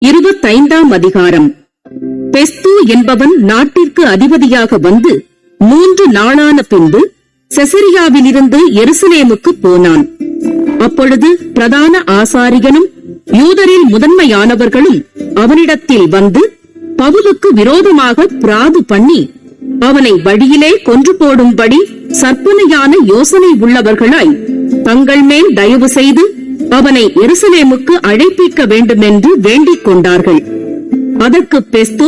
25ஆம் அதிகாரம். பெஸ்து என்பவன் நாட்டிற்கு அதிபதியாக வந்து 3 நாளான பின்பு செசரியாவிலிருந்து எருசலேமுக்கு போனான். அப்பொழுது பிரதான ஆசாரியனும் யூதரில் முதன்மையானவர்களும் அவனிடத்தில் வந்து பவுலுக்கு விரோதமாக பிராது பண்ணி அவனை வழியிலே கொன்று போடும்படி சற்பனையான யோசனை உள்ளவர்களாய் தங்கள் மேல் தயவு செய்து அவனை எருசலேமுக்கு அழைப்பிக்க வேண்டுமென்று வேண்டிக் கொண்டார்கள். அதற்கு பெஸ்து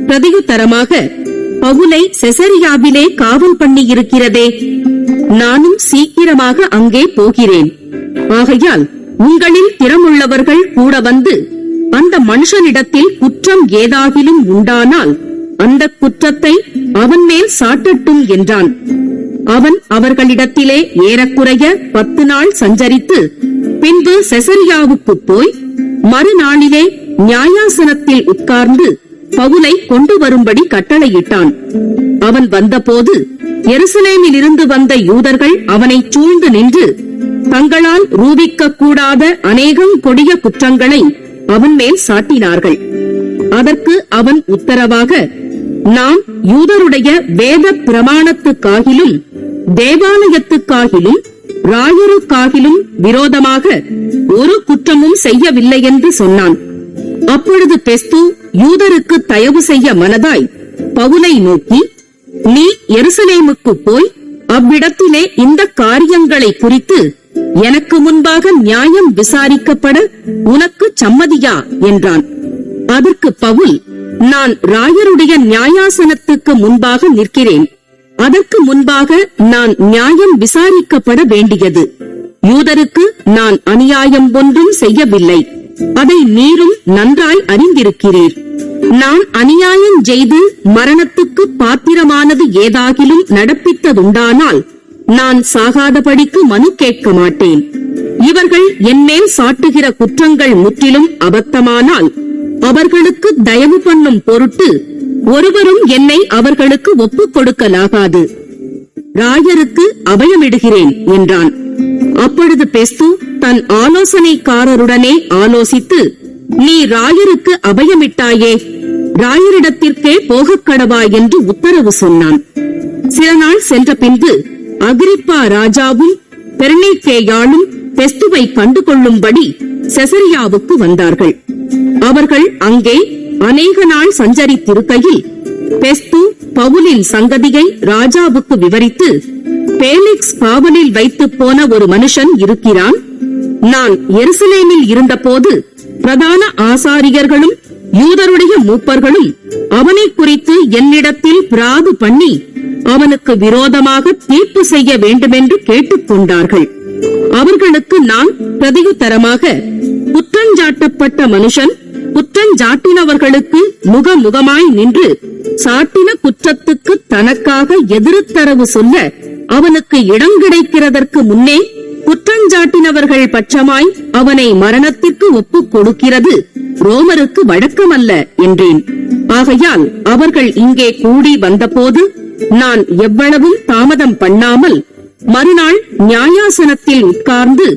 பிரதியுத்தரமாக, பவுலை செசரியாவிலே காவல் பண்ணியிருக்கிறதே, நானும் சீக்கிரமாக அங்கே போகிறேன். ஆகையால் உங்களில் திறமுள்ளவர்கள் கூட வந்து அந்த மனுஷனிடத்தில் குற்றம் ஏதாகிலும் உண்டானால் அந்த குற்றத்தை அவன் மேல் சாட்டட்டும் என்றான். அவன் அவர்களிடத்திலே ஏறக்குறைய 10 நாள் சஞ்சரித்து பின்பு செசரியாவுக்கு போய் மறுநாளிலே நியாயாசனத்தில் உட்கார்ந்து பவுலை கொண்டு வரும்படி கட்டளையிட்டான். அவன் வந்தபோது எருசலேமில் இருந்து வந்த யூதர்கள் அவனை சூழ்ந்து நின்று தங்களால் ரூபிக்க கூடாத அநேகம் கொடிய குற்றங்களை அவன் மேல் சாட்டினார்கள். அதற்கு அவன் உத்தரவாக, நாம் யூதருடைய வேத பிரமாணத்துக்காகிலும் தேவாலயத்துக்காகிலும் ராயருக்காகிலும் விரோதமாக ஒரு குற்றமும் செய்யவில்லை என்று சொன்னான். அப்பொழுது பெஸ்து யூதருக்கு தயவு செய்ய மனதாய் பவுலை நோக்கி, நீ எருசலேமுக்கு போய் அவ்விடத்திலே இந்த காரியங்களை குறித்து எனக்கு முன்பாக நியாயம் விசாரிக்கப்பட உனக்கு சம்மதியா என்றான். அதற்கு பவுல், நான் ராயருடைய நியாயாசனத்துக்கு முன்பாக நிற்கிறேன். அதற்கு முன்பாக நான் நியாயம் விசாரிக்கப்பட வேண்டியது. யூதருக்கு நான் அநியாயம் ஒன்றும் செய்யவில்லை. அதை நீரும் நன்றாய் அறிந்திருக்கிறீர். நான் அநியாயம் செய்து மரணத்துக்கு பாத்திரமானது ஏதாகிலும் நடப்பித்ததுண்டானால் நான் சாகாதபடிக்கு மனு கேட்க மாட்டேன். இவர்கள் என்மேல் சாட்டுகிற குற்றங்கள் முற்றிலும் அபத்தமானால் அவர்களுக்கு தயவு பண்ணும் பொருட்டு ஒருவரும் என்னை அவர்களுக்கு ஒப்புக் கொடுக்கலாகாது. ராயருக்கு அபயமிடுகிறேன் என்றான். அப்பொழுது பெஸ்து தன் ஆலோசனைக்காரருடனே ஆலோசித்து, நீ ராயருக்கு அபயமிட்டாயே, ராயரிடத்திற்கே போகக் கடவா என்று உத்தரவு சொன்னான். சில நாள் சென்ற பின்பு அகிரிப்பா ராஜாவும் பெர்னீக்கேயாளும் பெஸ்துவை கண்டு கொள்ளும்படி செசரியாவுக்கு வந்தார்கள். அவர்கள் அங்கே அநேக நாள் சஞ்சரித்திருக்கையில் பெஸ்து பவுலின் சங்கதியை ராஜாவுக்கு விவரித்து, பேலிக்ஸ் காவலில் வைத்து போன ஒரு மனுஷன் இருக்கிறான். நான் எருசலேமில் இருந்தபோது பிரதான ஆசாரியர்களும் யூதருடைய மூப்பர்களும் அவனை குறித்து என்னிடத்தில் பிராது பண்ணி அவனுக்கு விரோதமாக தீர்ப்பு செய்ய வேண்டுமென்று கேட்டுக் கொண்டார்கள். அவர்களுக்கு நான் பிரதியுத்தரமாக, குற்றஞ்சாட்டப்பட்ட மனுஷன் குற்றஞ்சாட்டினவர்களுக்கு முகமுகமாய் நின்று சாட்டின குற்றத்துக்கு தனக்காக எதிர்த்தரவு சொல்ல அவனுக்கு இடம் கிடைக்கிறதற்கு முன்னே குற்றஞ்சாட்டினவர்கள் பட்சமாய் அவனை மரணத்திற்கு ஒப்புக் கொடுக்கிறது ரோமருக்கு வழக்கமல்ல என்றேன். ஆகையால் அவர்கள் இங்கே கூடி வந்தபோது நான் எவ்வளவும் தாமதம் பண்ணாமல் மறுநாள் நியாயாசனத்தில் உட்கார்ந்து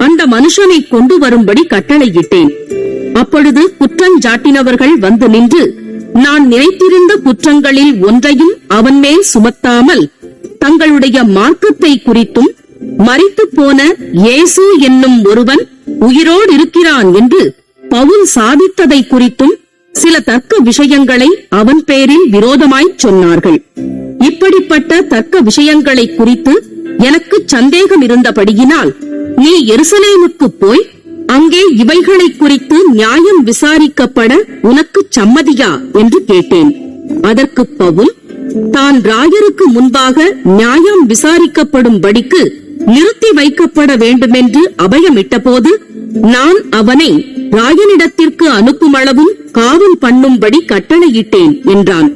அந்த மனுஷனை கொண்டு வரும்படி கட்டளையிட்டேன். அப்பொழுது குற்றஞ்சாட்டினவர்கள் வந்து நின்று நான் நினைத்திருந்த குற்றங்களில் ஒன்றையும் அவன் மேல் சுமத்தாமல் தங்களுடைய மார்க்கத்தை குறித்தும் மரித்து போன இயேசு என்னும் ஒருவன் உயிரோடு இருக்கிறான் என்று பவுல் சாதித்ததை குறித்தும் சில தர்க்க விஷயங்களை அவன் பேரில் விரோதமாய் சொன்னார்கள். இப்படிப்பட்ட தர்க்க விஷயங்களை குறித்து எனக்கு சந்தேகம் இருந்தபடியினால் நீ எருசலேமுக்கு போய் அங்கே இவைகளை குறித்து நியாயம் விசாரிக்கப்பட உனக்கு சம்மதியா என்று கேட்டேன். அதற்கு பவுல், தான் ராயருக்கு முன்பாக நியாயம் விசாரிக்கப்படும்படிக்கு நிறுத்தி வைக்கப்பட வேண்டுமென்று அபயமிட்டபோது நான் அவனை ராயனிடத்திற்கு அனுப்புமளவும் காவல் பண்ணும்படி கட்டளையிட்டேன் என்றான்.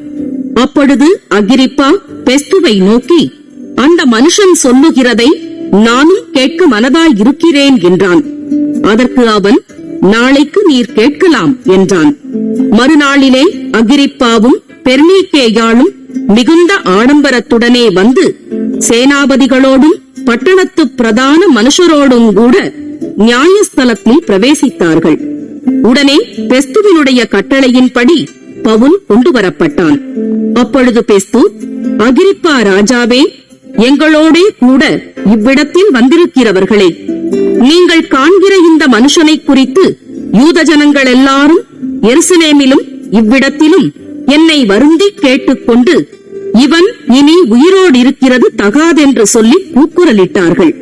அப்பொழுது அகிரிப்பா பெஸ்துவை நோக்கி, அந்த மனுஷன் சொல்லுகிறதை நானும் கேட்க மனதாயிருக்கிறேன் என்றான். அதற்கு அவன், நாளைக்கு நீர் கேட்கலாம் என்றான். மறுநாளிலே அகிரிப்பாவும் பெர்னீக்கேயாளும் மிகுந்த ஆடம்பரத்துடனே வந்து சேனாபதிகளோடும் பட்டணத்து பிரதான மனுஷரோடும் கூட நியாயஸ்தலத்தில் பிரவேசித்தார்கள். உடனே பெஸ்துவினுடைய கட்டளையின்படி பவுல் கொண்டு வரப்பட்டான். அப்பொழுது பெஸ்து, அகிரிப்பா ராஜாவே, எங்களோடே கூட இவ்விடத்தில் வந்திருக்கிறவர்களே, நீங்கள் காண்கிற இந்த மனுஷனை குறித்து யூத ஜனங்கள் எல்லாரும் எருசலேமிலும் இவ்விடத்திலும் என்னை வருந்தி கேட்டுக்கொண்டு, இவன் இனி உயிரோடு இருக்கிறது தகாதென்று சொல்லி கூக்குரலிட்டார்கள்.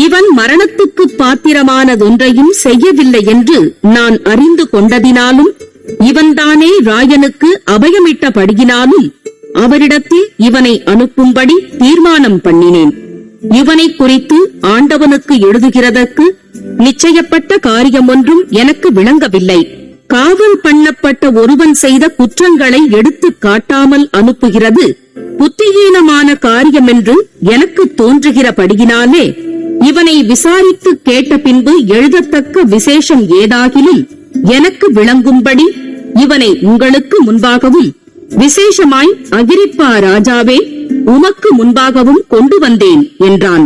இவன் மரணத்துக்கு பாத்திரமானதொன்றையும் செய்யவில்லை என்று நான் அறிந்து கொண்டதினாலும், இவன்தானே ராயனுக்கு அபயமிட்டபடியினாலும் அவரிடத்தில் இவனை அனுப்பும்படி தீர்மானம் பண்ணினேன். இவனை குறித்து ஆண்டவனுக்கு எழுதுகிறதற்கு நிச்சயப்பட்ட காரியம் ஒன்றும் எனக்கு விளங்கவில்லை. காவல் பண்ணப்பட்ட ஒருவன் செய்த குற்றங்களை எடுத்து காட்டாமல் அனுப்புகிறது புத்தியீனமான காரியம் என்று எனக்கு தோன்றுகிறபடியினாலே, இவனை விசாரித்து கேட்ட பின்பு எழுதத்தக்க விசேஷம் ஏதாகிலும் எனக்கு விளங்கும்படி இவனை உங்களுக்கு முன்பாகவும், விசேஷமாய் அகிரிப்பா ராஜாவே, உமக்கு முன்பாகவும் கொண்டு வந்தேன் என்றான்.